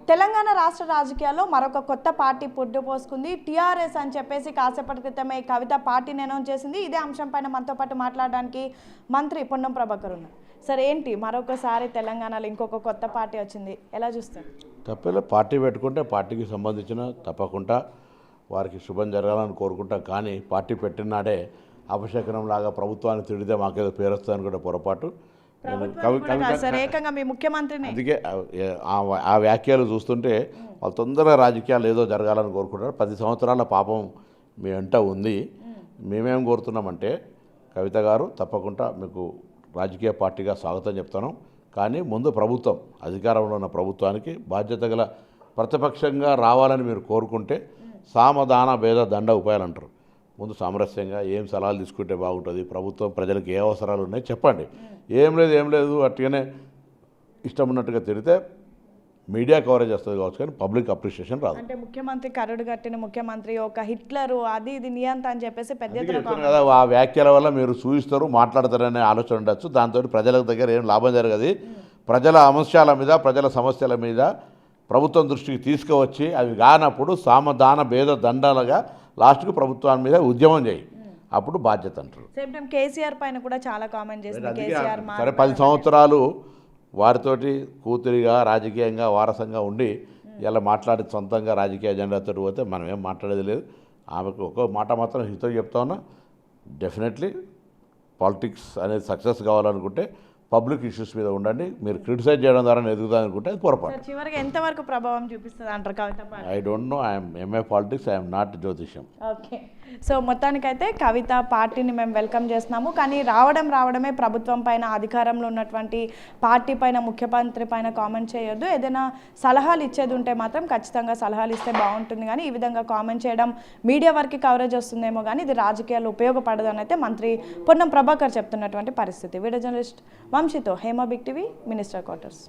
తెలంగాణ రాష్ట్ర రాజకీయాల్లో మరొక కొత్త పార్టీ పుట్టుపోసుకుంది. టీఆర్ఎస్ అని చెప్పేసి కాసేపటి క్రితమే కవిత పార్టీని అనౌన్స్ చేసింది. ఇదే అంశం పైన మనతో పాటు మాట్లాడడానికి మంత్రి పొన్నం ప్రభాకర్ ఉన్నారు. సరే, ఏంటి మరొకసారి తెలంగాణలో ఇంకొక కొత్త పార్టీ వచ్చింది, ఎలా చూస్తారు? తప్పేలా పార్టీ పెట్టుకుంటే పార్టీకి సంబంధించిన తప్పకుండా వారికి శుభం జరగాలని కోరుకుంటాం. కానీ పార్టీ పెట్టినాడే అపశకనం లాగా ప్రభుత్వాన్ని తిడితే మాకేదో పేరు వస్తుందని కూడా పొరపాటు. అందుకే ఆ వ్యాఖ్యలు చూస్తుంటే వాళ్ళు తొందరగా రాజకీయాలు ఏదో జరగాలని కోరుకుంటారు. 10 సంవత్సరాల పాపం మీ వెంట ఉంది. మేమేం కోరుతున్నామంటే, కవిత గారు తప్పకుండా మీకు రాజకీయ పార్టీగా స్వాగతం చెప్తాను. కానీ ముందు ప్రభుత్వం, అధికారంలో ఉన్న ప్రభుత్వానికి బాధ్యత గల ప్రతిపక్షంగా రావాలని మీరు కోరుకుంటే సామధాన భేద దండ ఉపాయాలు అంటారు. ముందు సామరస్యంగా ఏం సలహాలు తీసుకుంటే బాగుంటుంది, ప్రభుత్వం ప్రజలకు ఏ అవసరాలు ఉన్నాయి చెప్పండి. ఏం లేదు అట్టుగానే ఇష్టం ఉన్నట్టుగా తిరిగితే మీడియా కవరేజ్ వస్తుంది కావచ్చు, కానీ పబ్లిక్ అప్రిషియేషన్ రాదు. అంటే ముఖ్యమంత్రి కరుడు కట్టిన ముఖ్యమంత్రి, ఒక హిట్లరు, అది ఇది నియంత అని చెప్పేసి పెద్ద కదా ఆ వ్యాఖ్యల వల్ల మీరు చూయిస్తారు, మాట్లాడతారనే ఆలోచన ఉండొచ్చు. దాంతో ప్రజల దగ్గర ఏం లాభం జరగదు. ప్రజల అంశాల మీద, ప్రజల సమస్యల మీద ప్రభుత్వం దృష్టికి తీసుకువచ్చి అవి కానప్పుడు సామధాన భేద దండాలుగా లాస్ట్కు ప్రభుత్వం మీద ఉద్యమం చేయి, అప్పుడు బాధ్యత అంటారు. సేమ్ టైం కేసీఆర్ పైన కూడా చాలా కామెంట్ చేసింది. సరే, 10 సంవత్సరాలు వారితోటి కూతురిగా రాజకీయంగా వారసంగా ఉండి ఇలా మాట్లాడి సొంతంగా రాజకీయ అజెండాతో పోతే మనం ఏం మాట్లాడేది లేదు. ఆమెకు ఒక మాట మాత్రం హితో చెప్తా ఉన్నా, డెఫినెట్లీ పాలిటిక్స్ అనేది సక్సెస్ కావాలనుకుంటే పబ్లిక్ ఇష్యూస్ మీద ఉండండి. మీరు క్రిటిసైజ్ చేయడం ద్వారా ఎదుగుతా అనుకుంటే అది పొరపాటు. చివరికి ఎంతవరకు ప్రభావం చూపిస్తుంది అంటారు Kavitha? I don't know, I'm MA politics, I'm not జ్యోతిష్యం. ఓకే, సో మొత్తానికైతే కవిత పార్టీని మేము వెల్కమ్ చేస్తున్నాము. కానీ రావడమే ప్రభుత్వం పైన, అధికారంలో ఉన్నటువంటి పార్టీ పైన, ముఖ్యమంత్రి పైన కామెంట్ చేయొద్దు. ఏదైనా సలహాలు ఇచ్చేది ఉంటే మాత్రం ఖచ్చితంగా సలహాలు ఇస్తే బాగుంటుంది. కానీ ఈ విధంగా కామెంట్ చేయడం మీడియా వరకు కవరేజ్ వస్తుందేమో కానీ ఇది రాజకీయాల్లో ఉపయోగపడదు అని అయితే మంత్రి పొన్నం ప్రభాకర్ చెప్తున్నటువంటి పరిస్థితి. వీడియో జర్నలిస్ట్ వంశీతో Hema, big TV, minister quarters.